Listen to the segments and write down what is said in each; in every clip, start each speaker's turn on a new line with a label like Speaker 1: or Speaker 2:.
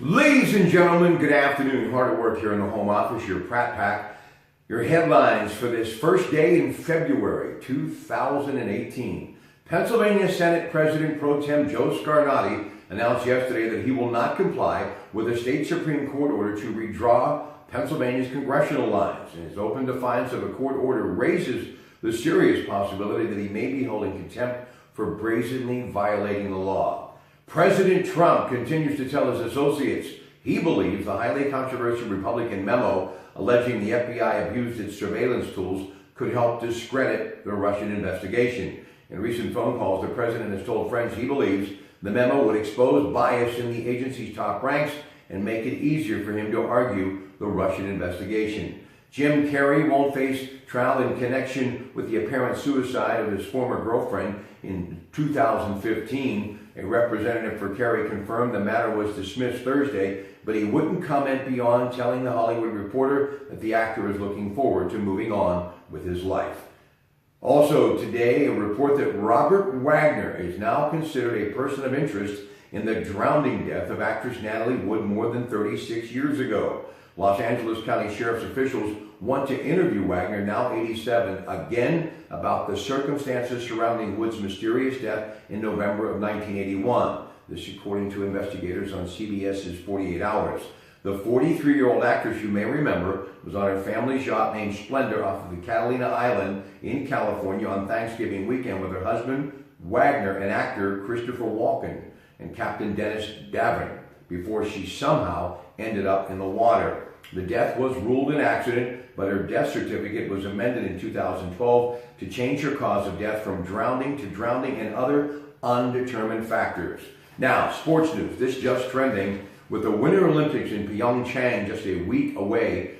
Speaker 1: Ladies and gentlemen, good afternoon. Hard at work here in the home office, your Pratt Pack. Your headlines for this first day in February 2018. Pennsylvania Senate President Pro Tem Joe Scarnati announced yesterday that he will not comply with a state Supreme Court order to redraw Pennsylvania's congressional lines. And his open defiance of a court order raises the serious possibility that he may be holding contempt for brazenly violating the law. President Trump continues to tell his associates he believes the highly controversial Republican memo alleging the FBI abused its surveillance tools could help discredit the Russian investigation. In recent phone calls, the president has told friends he believes the memo would expose bias in the agency's top ranks and make it easier for him to argue the Russian investigation. Jim Carrey won't face trial in connection with the apparent suicide of his former girlfriend in 2015. A representative for Carrey confirmed the matter was dismissed Thursday, but he wouldn't comment beyond telling The Hollywood Reporter that the actor is looking forward to moving on with his life. Also today, a report that Robert Wagner is now considered a person of interest in the drowning death of actress Natalie Wood more than 36 years ago. Los Angeles County Sheriff's officials want to interview Wagner, now 87, again about the circumstances surrounding Wood's mysterious death in November of 1981. This according to investigators on CBS's 48 Hours. The 43-year-old actress, you may remember, was on her family's yacht named Splendor off of the Catalina Island in California on Thanksgiving weekend with her husband, Wagner, and actor Christopher Walken, and Captain Dennis Davin, before she somehow ended up in the water. The death was ruled an accident, but her death certificate was amended in 2012 to change her cause of death from drowning to drowning and other undetermined factors. Now, sports news. This just trending. With the Winter Olympics in Pyeongchang just a week away,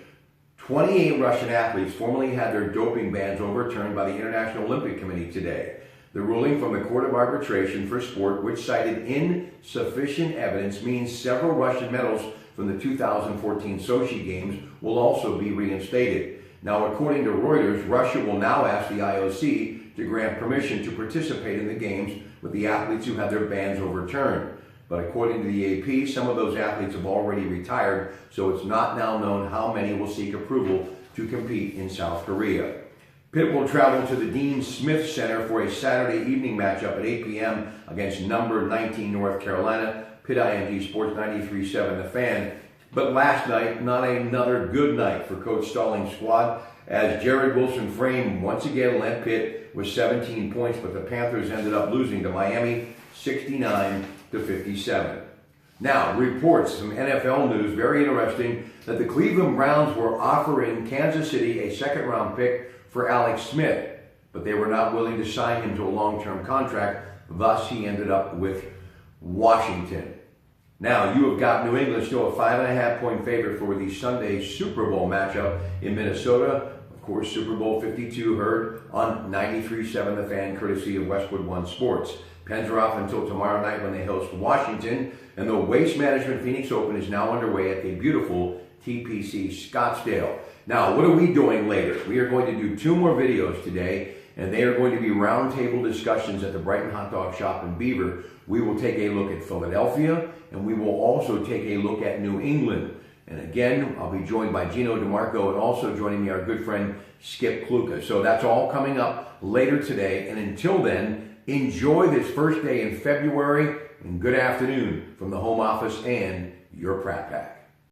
Speaker 1: 28 Russian athletes formally had their doping bans overturned by the International Olympic Committee today. The ruling from the Court of Arbitration for Sport, which cited insufficient evidence, means several Russian medals from the 2014 Sochi Games will also be reinstated. Now, according to Reuters, Russia will now ask the IOC to grant permission to participate in the Games with the athletes who had their bans overturned. But according to the AP, some of those athletes have already retired, so it's not now known how many will seek approval to compete in South Korea. Pitt will travel to the Dean Smith Center for a Saturday evening matchup at 8 p.m. against number 19 North Carolina. Pitt IMG Sports 93.7 The Fan. But last night, not another good night for Coach Stallings' squad, as Jared Wilson Frame once again led Pitt with 17 points, but the Panthers ended up losing to Miami 69-57. Now, reports, some NFL news, very interesting, that the Cleveland Browns were offering Kansas City a second-round pick for Alex Smith, but they were not willing to sign him to a long-term contract. Thus, he ended up with Washington. Now, you have got New England still a 5.5-point favorite for the Sunday Super Bowl matchup in Minnesota. Of course, Super Bowl 52 heard on 93.7 The Fan, courtesy of Westwood One Sports. Pens are off until tomorrow night when they host Washington, and the Waste Management Phoenix Open is now underway at the beautiful TPC Scottsdale. Now, what are we doing later? We are going to do 2 more videos today, and they are going to be roundtable discussions at the Brighton Hot Dog Shop in Beaver. We will take a look at Philadelphia, and we will also take a look at New England. And again, I'll be joined by Gino DeMarco, and also joining me our good friend Skip Kluka. So that's all coming up later today. And until then, enjoy this first day in February, and good afternoon from the home office and your Pratt Pack.